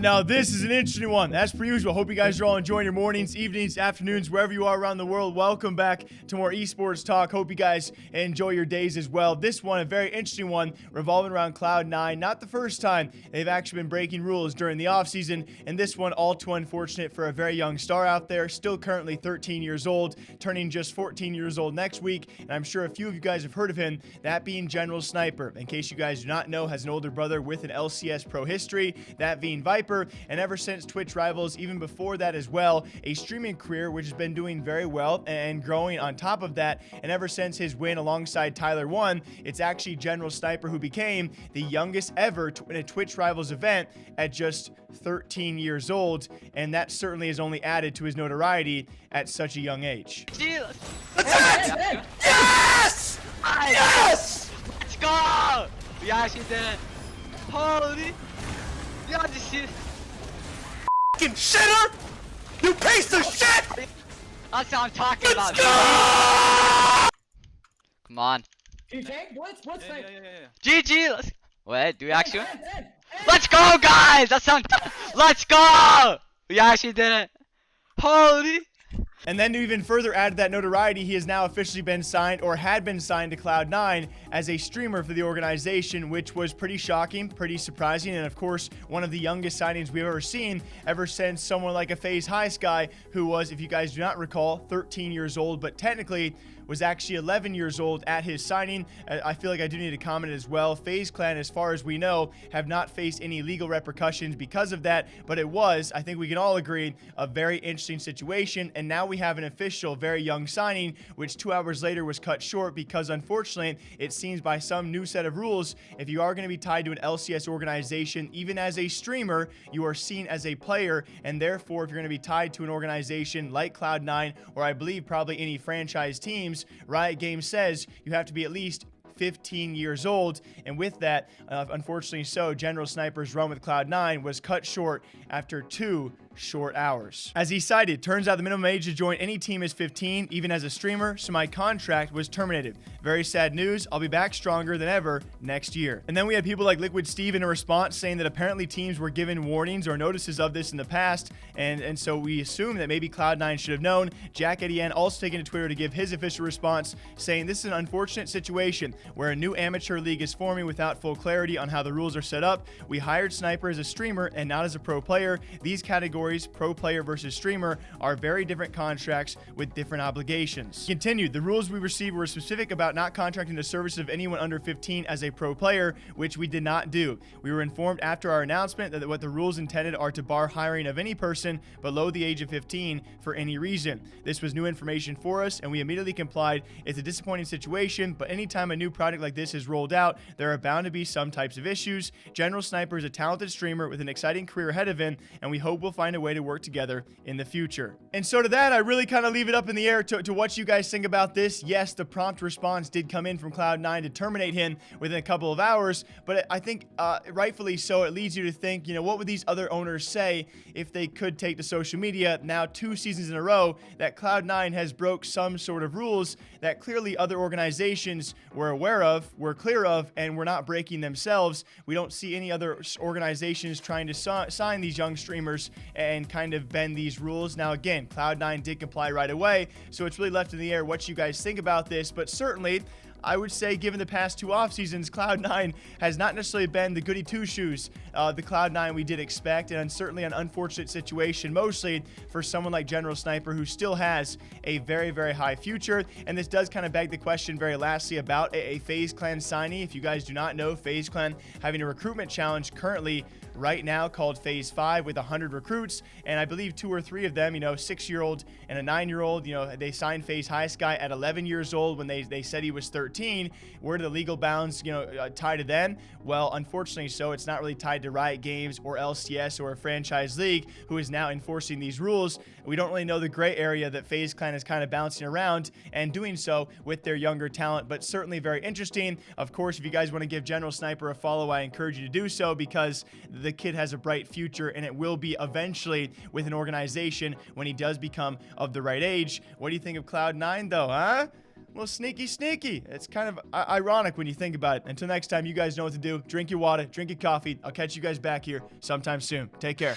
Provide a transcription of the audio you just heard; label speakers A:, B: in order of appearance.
A: Now this is an interesting one. As per usual, hope you guys are all enjoying your mornings, evenings, afternoons, wherever you are around the world. Welcome back to more esports talk. Hope you guys enjoy your days as well. This one, a very interesting one, revolving around Cloud9. Not the first time they've actually been breaking rules during the offseason, and this one all too unfortunate for a very young star out there, still currently 13 years old, turning just 14 years old next week, and I'm sure a few of you guys have heard of him, that being GeneralSniper. In case you guys do not know, has an older brother with an LCS pro history, that being Viper, and ever since Twitch Rivals, even before that as well, a streaming career which has been doing very well and growing on top of that. And ever since his win alongside Tyler1, it's actually GeneralSniper who became the youngest ever to win a Twitch Rivals event at just 13 years old, and that certainly has only added to his notoriety at such a young age.
B: Yes! Yes! Let's go! We actually did it. Holy. Yeah, this shit.
C: Fucking shitter! You piece of shit!
B: That's what I'm talking about.
C: Let's go!
B: Come on.
D: You tank? What's tank?
B: GG. Let's. Wait, do we actually? Let's go, guys! That sounds. Let's go! We actually did it. Holy.
A: And then to even further add to that notoriety, he has now officially been signed, or had been signed, to Cloud9 as a streamer for the organization, which was pretty shocking, pretty surprising, and of course, one of the youngest signings we've ever seen ever since someone like a FaZe High Sky, who was, if you guys do not recall, 13 years old, but technically was actually 11 years old at his signing. I feel like I do need to comment as well. FaZe Clan, as far as we know, have not faced any legal repercussions because of that, but it was, I think we can all agree, a very interesting situation, and now we have an official, very young signing, which 2 hours later was cut short because, unfortunately, it seems by some new set of rules, if you are going to be tied to an LCS organization, even as a streamer, you are seen as a player, and therefore, if you're going to be tied to an organization like Cloud9, or I believe probably any franchise teams, Riot Games says you have to be at least 15 years old, and with that, unfortunately so, GeneralSniper's run with Cloud9 was cut short after 2 short hours. As he cited, turns out the minimum age to join any team is 15, even as a streamer, so my contract was terminated. Very sad news. I'll be back stronger than ever next year. And then we had people like Liquid Steve in a response saying that apparently teams were given warnings or notices of this in the past, and so we assume that maybe Cloud9 should have known. Jack Etienne also taken to Twitter to give his official response, saying this is an unfortunate situation where a new amateur league is forming without full clarity on how the rules are set up. We hired Sniper as a streamer and not as a pro player. These categories, pro player versus streamer, are very different contracts with different obligations. Continued, the rules we received were specific about not contracting the services of anyone under 15 as a pro player, which we did not do. We were informed after our announcement that what the rules intended are to bar hiring of any person below the age of 15 for any reason. This was new information for us, and we immediately complied. It's a disappointing situation, but anytime a new product like this is rolled out, there are bound to be some types of issues. GeneralSniper is a talented streamer with an exciting career ahead of him, and we hope we'll find a way to work together in the future. And so to that, I really kind of leave it up in the air to what you guys think about this. Yes, the prompt response did come in from Cloud9 to terminate him within a couple of hours, but I think rightfully so, it leads you to think, you know, what would these other owners say if they could take to social media now 2 seasons in a row that Cloud9 has broke some sort of rules that clearly other organizations were aware of, were clear of, and were not breaking themselves. We don't see any other organizations trying to sign these young streamers and kind of bend these rules. Now again, Cloud9 did comply right away, so it's really left in the air what you guys think about this, but certainly I would say, given the past 2 off seasons, Cloud9 has not necessarily been the goody two-shoes, the Cloud9 we did expect, and certainly an unfortunate situation, mostly for someone like GeneralSniper, who still has a very, very high future. And this does kind of beg the question, very lastly, about a FaZe Clan signee. If you guys do not know, FaZe Clan having a recruitment challenge currently right now called Phase 5 with 100 recruits, and I believe 2 or 3 of them, you know, 6-year-old and a 9-year-old, you know, they signed FaZe High Sky at 11 years old when they said he was 13. Where do the legal bounds, you know, tie to them? Well, unfortunately so, it's not really tied to Riot Games or LCS or a franchise league who is now enforcing these rules. We don't really know the gray area that FaZe Clan is kind of bouncing around and doing so with their younger talent, but certainly very interesting. Of course, if you guys want to give GeneralSniper a follow, I encourage you to do so, because the kid has a bright future, and it will be eventually with an organization when he does become of the right age. What do you think of Cloud9 though, huh? little sneaky. It's kind of ironic when you think about it. Until next time, you guys know what to do. Drink your water, drink your coffee. I'll catch you guys back here sometime soon. Take care.